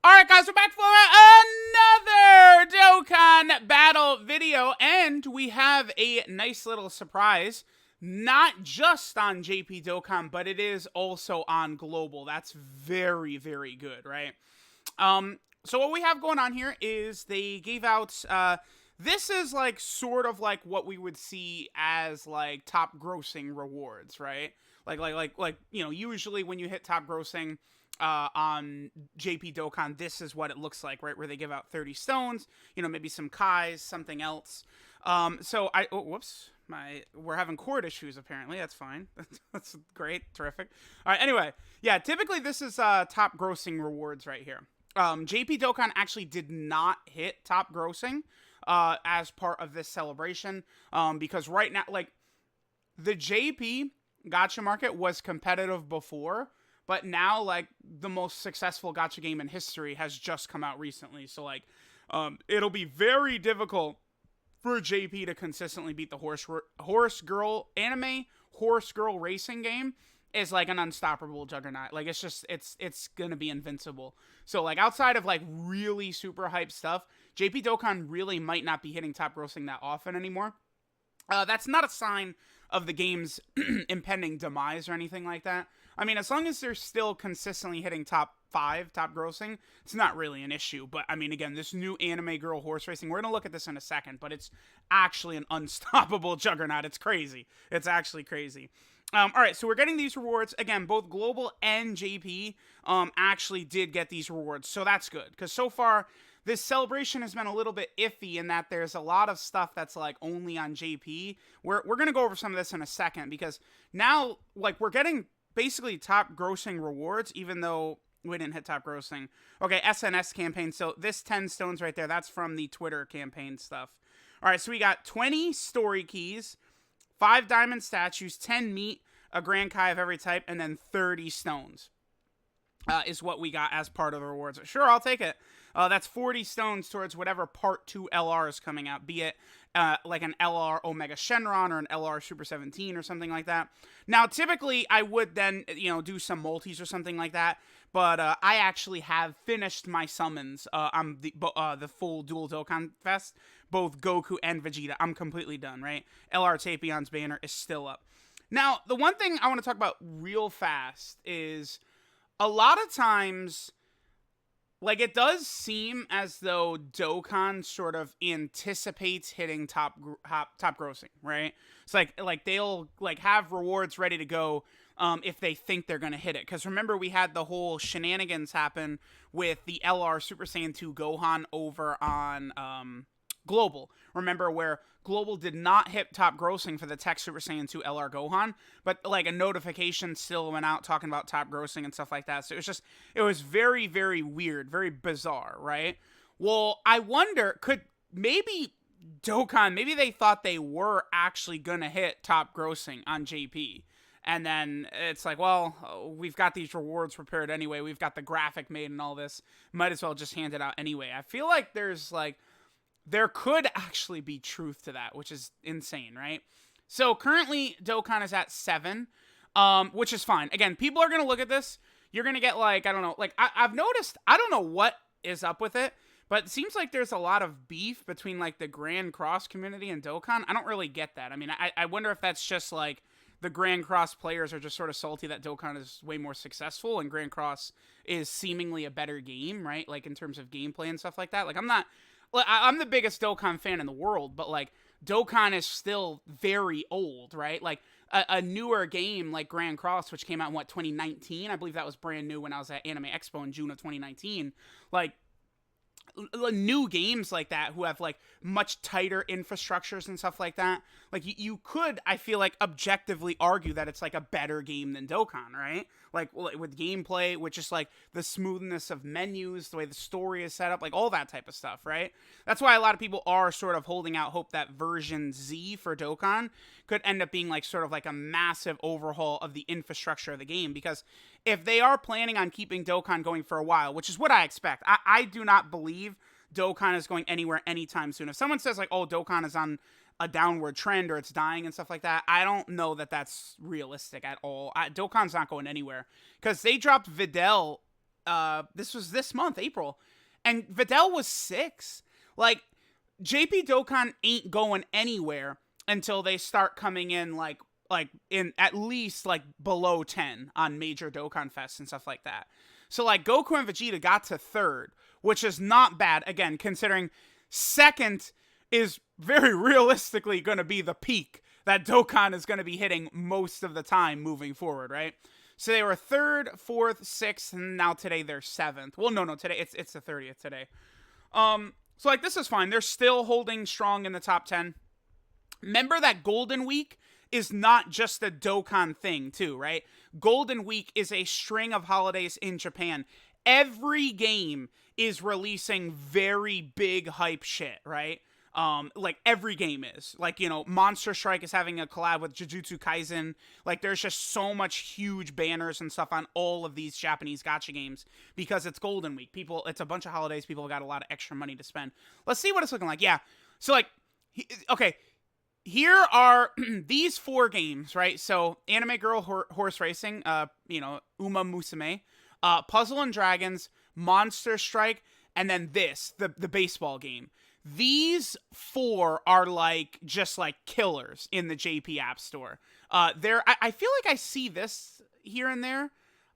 Alright guys, we're back for another Dokkan battle video, and we have a nice little surprise. Not just on JP Dokkan, but it is also on Global. That's very, very good, right? So what we have going on here is they gave out, this is like sort of like what we would see as like top grossing rewards, right? Like you know, usually when you hit top grossing, on JP Dokkan, this is what it looks like, right? Where they give out 30 stones, you know, maybe some Kais, something else. We're having cord issues apparently. That's fine. That's great, terrific. All right, anyway, yeah, typically this is top grossing rewards right here. JP Dokkan actually did not hit top grossing as part of this celebration because right now, like, the JP gacha market was competitive before, but now, like, the most successful gacha game in history has just come out recently. So, like, it'll be very difficult for JP to consistently beat the Horse Girl anime. Horse Girl racing game is like an unstoppable juggernaut. Like, it's gonna be invincible. So, like, outside of, like, really super hype stuff, JP Dokkan really might not be hitting top grossing that often anymore. That's not a sign of the game's impending demise or anything like that. I mean, as long as they're still consistently hitting top 5, top grossing, it's not really an issue. But, I mean, again, this new anime girl horse racing, we're going to look at this in a second, but it's actually an unstoppable juggernaut. It's crazy. It's actually crazy. All right, so we're getting these rewards. Again, both Global and JP actually did get these rewards, so that's good. Because so far, this celebration has been a little bit iffy in that there's a lot of stuff that's, like, only on JP. We're going to go over some of this in a second, because now, like, we're getting basically top grossing rewards, even though we didn't hit top grossing. Okay, SNS campaign. So this 10 stones right there, that's from the Twitter campaign stuff. All right, so we got 20 story keys, 5 diamond statues, 10 meat, a Grand Kai of every type, and then 30 stones is what we got as part of the rewards. Sure, I'll take it. That's 40 stones towards whatever Part 2 LR is coming out, be it like an LR Omega Shenron or an LR Super 17 or something like that. Now, typically, I would then, you know, do some multis or something like that, but I actually have finished my summons on the full Dual Dokkan Fest, both Goku and Vegeta. I'm completely done, right? LR Tapion's banner is still up. Now, the one thing I want to talk about real fast is a lot of times, like, it does seem as though Dokkan sort of anticipates hitting top grossing, right? It's like they'll, like, have rewards ready to go if they think they're going to hit it. Because remember, we had the whole shenanigans happen with the LR Super Saiyan 2 Gohan over on Global. Remember, where Global did not hit top grossing for the Tech Super Saiyan 2 LR Gohan, but, like, a notification still went out talking about top grossing and stuff like that. So it was very, very weird, very bizarre, right? Well, I wonder, could maybe Dokkan, maybe they thought they were actually gonna hit top grossing on JP. And then it's like, well, we've got these rewards prepared anyway. We've got the graphic made and all this. Might as well just hand it out anyway. I feel like there could actually be truth to that, which is insane, right? So currently, Dokkan is at 7, which is fine. Again, people are going to look at this. You're going to get, like, I don't know, like, I've noticed, I don't know what is up with it, but it seems like there's a lot of beef between, like, the Grand Cross community and Dokkan. I don't really get that. I mean, I wonder if that's just, like, the Grand Cross players are just sort of salty that Dokkan is way more successful and Grand Cross is seemingly a better game, right? Like, in terms of gameplay and stuff like that. Like, I'm the biggest Dokkan fan in the world, but, like, Dokkan is still very old, right? Like, a newer game like Grand Cross, which came out in, 2019? I believe that was brand new when I was at Anime Expo in June of 2019. Like, new games like that who have, like, much tighter infrastructures and stuff like that, like, you could, I feel like, objectively argue that it's, like, a better game than Dokkan, right? Like, with gameplay, with just, like, the smoothness of menus, the way the story is set up, like, all that type of stuff, right? That's why a lot of people are sort of holding out hope that version Z for Dokkan could end up being, like, sort of like a massive overhaul of the infrastructure of the game, because if they are planning on keeping Dokkan going for a while, which is what I expect, I do not believe Dokkan is going anywhere anytime soon. If someone says, like, oh, Dokkan is on a downward trend or it's dying and stuff like that, I don't know that that's realistic at all. Dokkan's not going anywhere, because they dropped Videl this was this month, April, and Videl was 6. Like, JP Dokkan ain't going anywhere until they start coming in like in at least like below 10 on major Dokkan Fest and stuff like that. So like Goku and Vegeta got to 3rd, which is not bad, again, considering 2nd is very realistically going to be the peak that Dokkan is going to be hitting most of the time moving forward, right? So they were 3rd, 4th, 6th, and now today they're 7th. Well, no, today it's the 30th today. So like this is fine. They're still holding strong in the top 10. Remember that Golden Week is not just a Dokkan thing too, right? Golden Week is a string of holidays in Japan. Every game is releasing very big hype shit, right? Like every game is. Like, you know, Monster Strike is having a collab with Jujutsu Kaisen. Like there's just so much huge banners and stuff on all of these Japanese gacha games because it's Golden Week. It's a bunch of holidays. People have got a lot of extra money to spend. Let's see what it's looking like. Yeah. So like, okay. Here are these 4 games, right? So, Anime Girl Horse Racing, you know, Uma Musume, Puzzle and Dragons, Monster Strike, and then the baseball game. These 4 are like just like killers in the JP App Store. I feel like I see this here and there.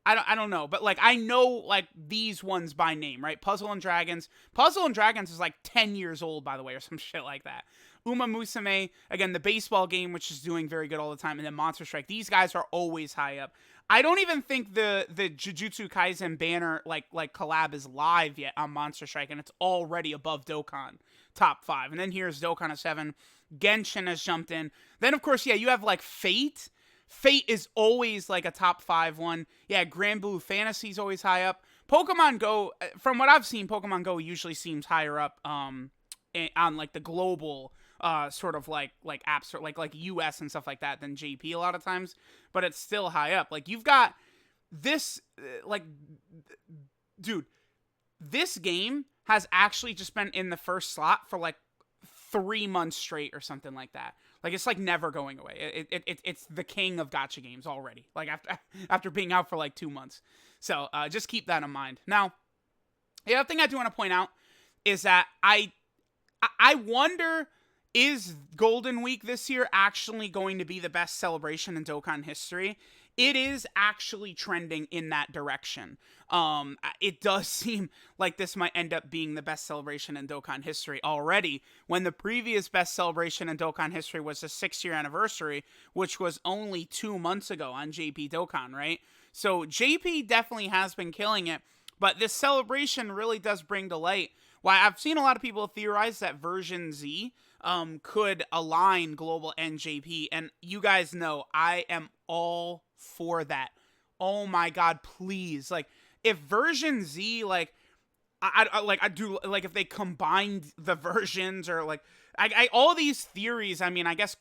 I don't know, but like I know like these ones by name, right? Puzzle and Dragons. Puzzle and Dragons is like 10 years old, by the way, or some shit like that. Uma Musume, again, the baseball game, which is doing very good all the time, and then Monster Strike. These guys are always high up. I don't even think the Jujutsu Kaisen banner like collab is live yet on Monster Strike, and it's already above Dokkan, top 5. And then here's Dokkan at 7. Genshin has jumped in. Then of course, yeah, you have like Fate. Fate is always like a top 5 one. Yeah, Grand Blue Fantasy is always high up. Pokemon Go, from what I've seen, Pokemon Go usually seems higher up on like the global sort of like apps or like US and stuff like that than JP a lot of times, but it's still high up. Like you've got this like dude, this game has actually just been in the first slot for like 3 months straight or something like that. Like it's like never going away. It's the king of gacha games already. Like after being out for like 2 months. So just keep that in mind. Now, the other thing I do want to point out is that I wonder, is Golden Week this year actually going to be the best celebration in Dokkan history? It is actually trending in that direction. It does seem like this might end up being the best celebration in Dokkan history already, when the previous best celebration in Dokkan history was the 6-year anniversary, which was only 2 months ago on JP Dokkan, right? So JP definitely has been killing it, but this celebration really does bring to light why I've seen a lot of people theorize that version Z could align global and JP, and you guys know I am all for that. Oh my god, please. Like, if version Z, like, I do, like, if they combined the versions, or like, all these theories, I mean, I guess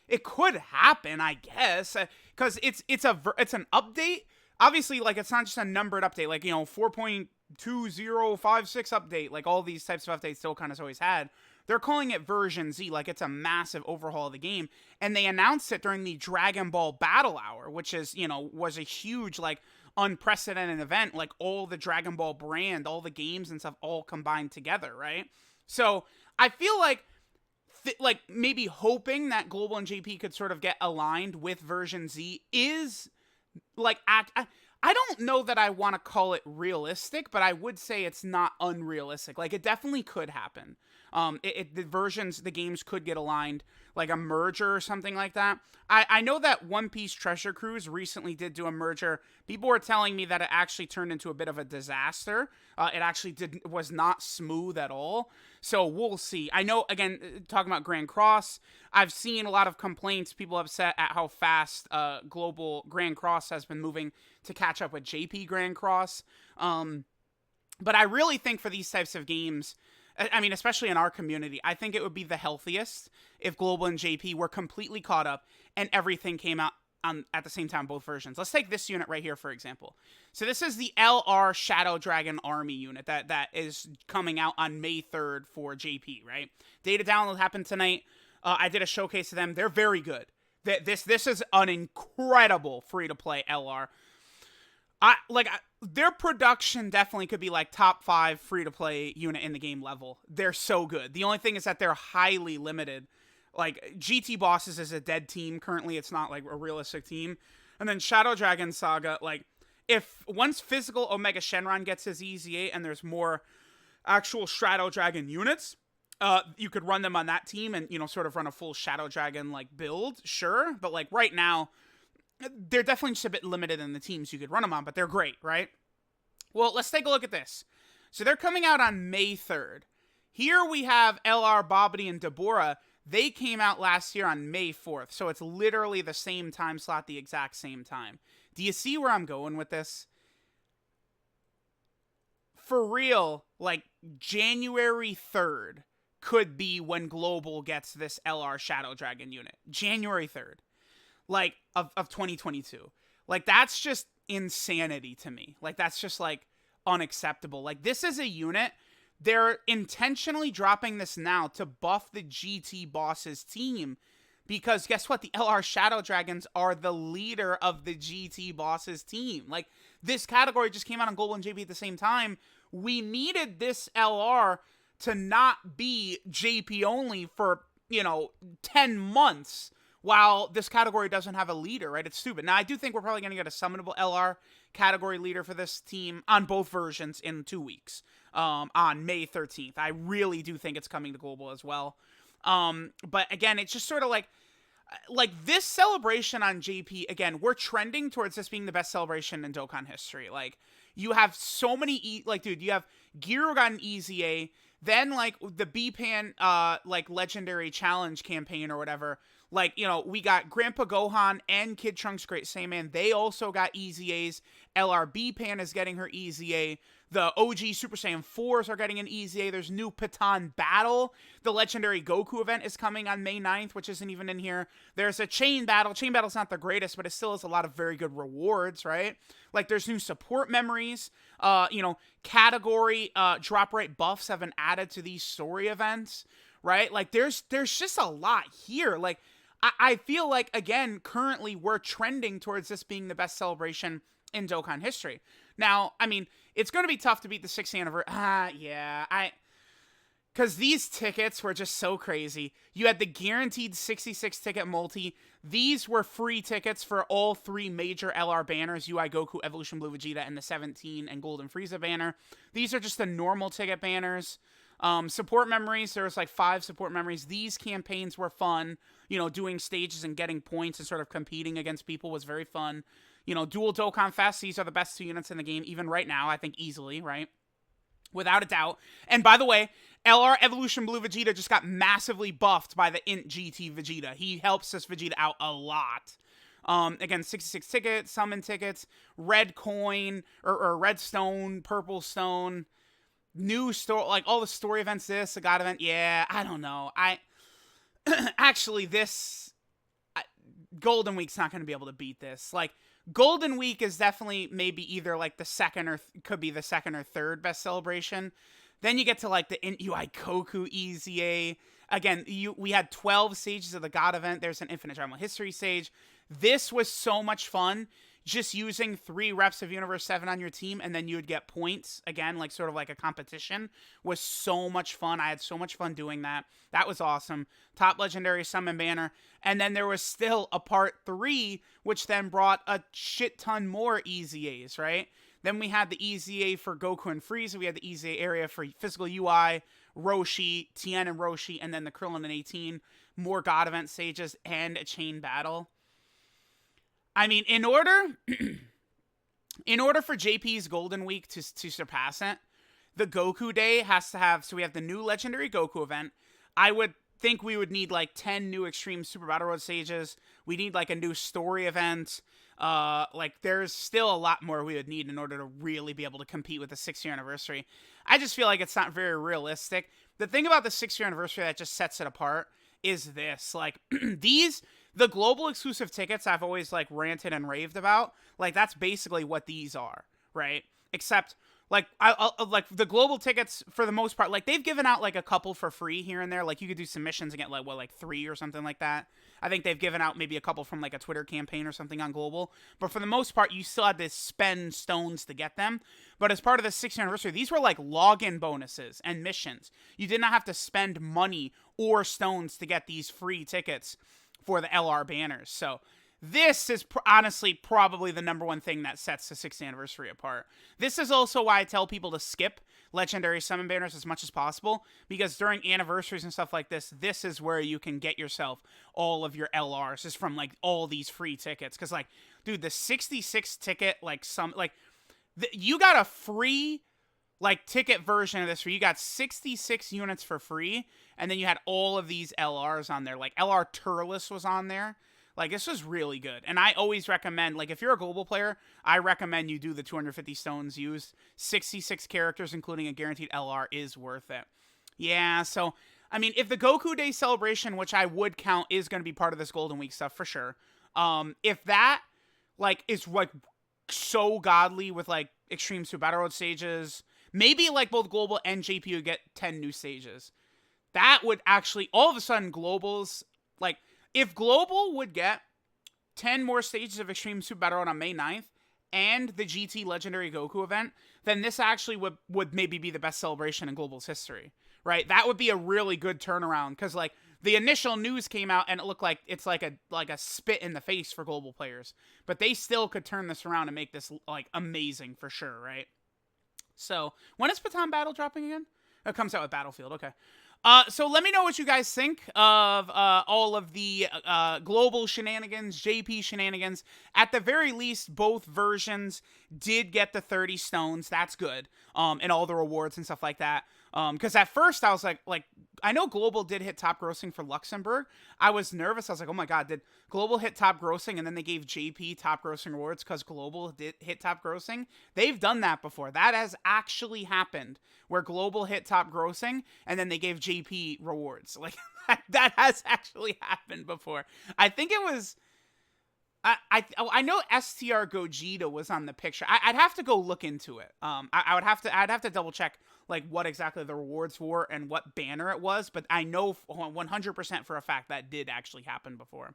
it could happen, I guess, because it's an update. Obviously, like, it's not just a numbered update, like, you know, 4.2056 update, like all these types of updates Dokkan has always had. They're calling it version Z, like it's a massive overhaul of the game. And they announced it during the Dragon Ball Battle Hour, which is, you know, was a huge, like, unprecedented event. Like, all the Dragon Ball brand, all the games and stuff all combined together, right? So, I feel like, maybe hoping that Global and JP could sort of get aligned with version Z is, like, I don't know that I want to call it realistic, but I would say it's not unrealistic. Like, it definitely could happen. The games could get aligned, like a merger or something like that. I know that One Piece Treasure Cruise recently did do a merger. People were telling me that it actually turned into a bit of a disaster. It actually was not smooth at all. So we'll see. I know, again, talking about Grand Cross, I've seen a lot of complaints, people upset at how fast Global Grand Cross has been moving to catch up with JP Grand Cross. But I really think for these types of games, I mean, especially in our community, I think it would be the healthiest if Global and JP were completely caught up and everything came out at the same time, both versions. Let's take this unit right here, for example. So this is the LR Shadow Dragon Army unit that is coming out on May 3rd for JP, right? Data download happened tonight. I did a showcase of them. They're very good. This is an incredible free-to-play LR. Their production definitely could be like top 5 free to play unit in the game level. They're so good. The only thing is that they're highly limited. Like GT Bosses is a dead team currently. It's not like a realistic team. And then Shadow Dragon Saga, like if once physical Omega Shenron gets his EZA and there's more actual Shadow Dragon units, you could run them on that team and, you know, sort of run a full Shadow Dragon like build, sure. But like right now, they're definitely just a bit limited in the teams you could run them on, but they're great, right? Well, let's take a look at this. So they're coming out on May 3rd. Here we have LR, Bobbity, and Deborah. They came out last year on May 4th, so it's literally the same time slot, the exact same time. Do you see where I'm going with this? For real, like, January 3rd could be when Global gets this LR Shadow Dragon unit. January 3rd. Like, of 2022. Like, that's just insanity to me. Like, that's just, like, unacceptable. Like, this is a unit, they're intentionally dropping this now to buff the GT Bosses team, because guess what? The LR Shadow Dragons are the leader of the GT Bosses team. Like, this category just came out on Global and JP at the same time. We needed this LR to not be JP only for, you know, 10 months. While this category doesn't have a leader, right? It's stupid. Now, I do think we're probably going to get a summonable LR category leader for this team on both versions in 2 weeks, on May 13th. I really do think it's coming to Global as well. But again, it's just sort of like this celebration on JP, again, we're trending towards this being the best celebration in Dokkan history. Like, you have so many, dude, you have Giro got an EZA, then, like, the B-Pan, like, Legendary Challenge campaign or whatever. Like, you know, we got Grandpa Gohan and Kid Trunks Great Saiyaman. They also got EZAs. LRB Pan is getting her EZA. The OG Super Saiyan 4s are getting an EZA. There's new Patan Battle. The Legendary Goku event is coming on May 9th, which isn't even in here. There's a Chain Battle. Chain Battle's not the greatest, but it still has a lot of very good rewards, right? Like, there's new support memories. You know, category drop rate buffs have been added to these story events, right? Like, there's just a lot here. Like, I feel like, again, currently we're trending towards this being the best celebration in Dokkan history. Now, I mean, it's going to be tough to beat the 6th anniversary. Because these tickets were just so crazy. You had the guaranteed 66 ticket multi. These were free tickets for all 3 major LR banners, UI Goku, Evolution Blue Vegeta, and the 17 and Golden Frieza banner. These are just the normal ticket banners. Support memories, there was like 5 support memories. These campaigns were fun. You know, doing stages and getting points and sort of competing against people was very fun. You know, dual Dokkan Fest, these are the best 2 units in the game, even right now, I think easily, right? Without a doubt. And by the way, LR Evolution Blue Vegeta just got massively buffed by the Int GT Vegeta. He helps this Vegeta out a lot. Again, 66 tickets, summon tickets, red coin, or red stone, purple stone, new story, like all the story events, this, the God event, yeah, I don't know. Actually, Golden Week's not going to be able to beat this. Like, Golden Week is definitely maybe either like the second or could be the second or third best celebration. Then you get to like the UI Goku EZA. Again, we had 12 stages of the God event. There's an Infinite Drama History stage. This was so much fun. Just using 3 reps of Universe 7 on your team, and then you would get points. Again, like sort of like a competition. Was so much fun. I had so much fun doing that. That was awesome. Top Legendary Summon Banner. And then there was still a Part 3, which then brought a shit ton more EZAs, right? Then we had the EZA for Goku and Frieza. We had the EZA area for Physical UI, Roshi, Tien and Roshi, and then the Krillin and 18. More God event stages, and a chain battle. I mean, in order for JP's Golden Week to surpass it, the Goku Day has to have, so we have the new Legendary Goku event. I would think we would need like 10 new Extreme Super Battle Road stages. We need like a new story event. Like there's still a lot more we would need in order to really be able to compete with the 6-year anniversary. I just feel like it's not very realistic. The thing about the 6-year anniversary that just sets it apart is this, like the global exclusive tickets I've always like ranted and raved about, like that's basically what these are, right? Except like like the global tickets for the most part, like they've given out like a couple for free here and there. Like you could do submissions and get like what, like 3 or something like that. I think they've given out maybe a couple from like a Twitter campaign or something on global. But for the most part, you still had to spend stones to get them. But as part of the 6th anniversary, these were like login bonuses and missions. You did not have to spend money or stones to get these free tickets for the LR banners. So this is honestly probably the number one thing that sets the 6th anniversary apart. This is also why I tell people to skip legendary summon banners as much as possible, because during anniversaries and stuff like this, this is where you can get yourself all of your LRs, is from like all these free tickets. Because like, dude, the 66 ticket, like you got a free like ticket version of this where you got 66 units for free, and then you had all of these LRs on there. Like LR Turles was on there. Like, this was really good. And I always recommend, like, if you're a global player, I recommend you do the 250 stones used. 66 characters, including a guaranteed LR, is worth it. Yeah, so, I mean, if the Goku Day celebration, which I would count is going to be part of this Golden Week stuff for sure, if that, like, is, like, so godly with, like, Extreme Super Battle Road stages, maybe, like, both global and JP would get 10 new stages. That would actually, all of a sudden, globals, like, if global would get 10 more stages of Extreme Super Battle Road on May 9th and the GT Legendary Goku event, then this actually would maybe be the best celebration in global's history, right? That would be a really good turnaround, because like the initial news came out and it looked like it's like a spit in the face for global players, but they still could turn this around and make this like amazing for sure, right? So when is Baton Battle dropping again? It comes out with Battlefield, okay. So let me know what you guys think of all of the global shenanigans, JP shenanigans. At the very least, both versions did get the 30 stones. That's good. And all the rewards and stuff like that. Because at first I was like, I know global did hit top grossing for Luxembourg. I was nervous. I was like, oh my god, did global hit top grossing and then they gave JP top grossing rewards because global did hit top grossing? They've done that before. That has actually happened, where global hit top grossing and then they gave JP rewards. Like that has actually happened before. I think it was I know STR Gogeta was on the picture. I'd have to go look into it. I'd have to double check like what exactly the rewards were and what banner it was, but I know 100% for a fact that did actually happen before.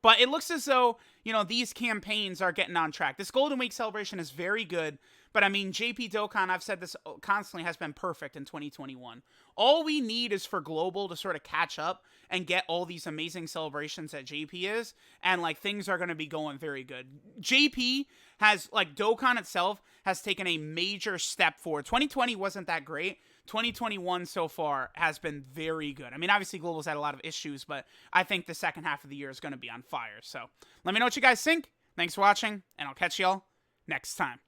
But it looks as though, you know, these campaigns are getting on track. This Golden Week celebration is very good. But I mean, JP Dokkan, I've said this constantly, has been perfect in 2021. All we need is for global to sort of catch up and get all these amazing celebrations that JP is. And like things are going to be going very good. JP has, like, Dokkan itself has taken a major step forward. 2020 wasn't that great. 2021 so far has been very good. I mean, obviously global's had a lot of issues, but I think the second half of the year is going to be on fire. So let me know what you guys think. Thanks for watching, and I'll catch y'all next time.